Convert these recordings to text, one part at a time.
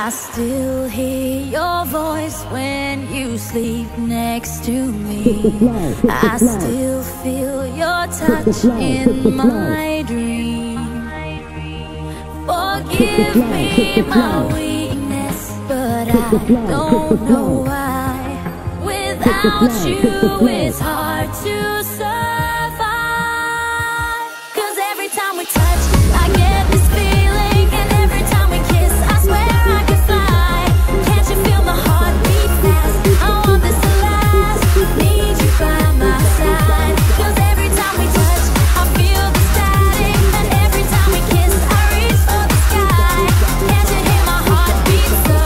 I still hear your voice when you sleep next to me. I still feel your touch in my dream. Forgive me my weakness, but I don't know why. Without you it's hard to survive. 'Cause every time we touch I get this feeling, and every time we kiss I swear I could fly. Can't you feel my heart beat fast? I want this to last, need you by my side. 'Cause every time we touch I feel the static, and every time we kiss I reach for the sky. Can't you hear my heart beat so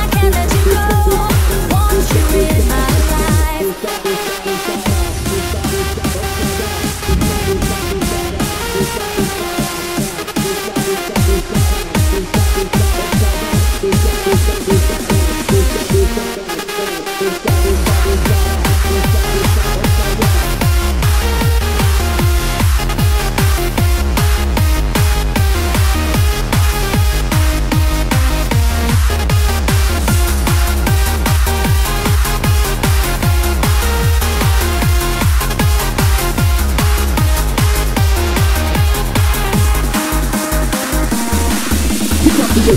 I can't let you go? Want you in my life.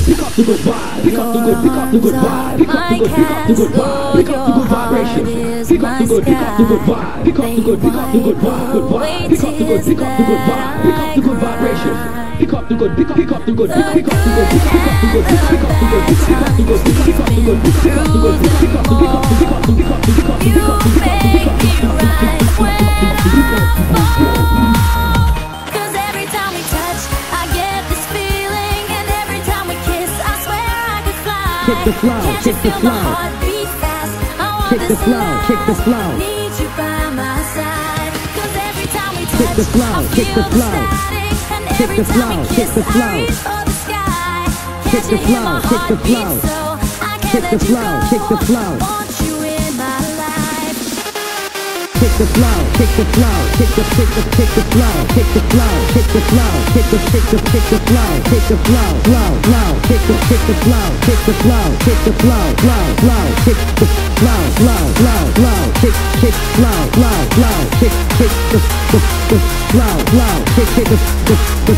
Pick up the good vibe, pick up the good vibe, pick up the good vibe, pick up the good vibration. Pick up the good vibe, pick up the good vibe, good vibe, pick up the good vibe, pick up the good vibration. Pick up the good, pick up the good, pick up the good, pick up the good, pick up the good, pick up the good, pick up the good, pick up the good, pick up the good, pick up the good, pick up the good, pick up the good, pick up the good, pick up the good, kick the flow, kick the flow, kick the flow, kick the flow, need you by my side. 'Cause every time we touch, kick the flow, kick the flow, kick the flow, kick the flow, kick the flow, kick the flow, kick the flow, kick the flow, want you in my life. kick the flow, kick the flow, kick the flow, kick the flow, kick the flow, kick the flow, kick the flow, kick the flow, flow, kick the flow, kick the flow, kick the flow, flow, kick the flow, flow, kick flow, flow, kick the flow, flow, kick the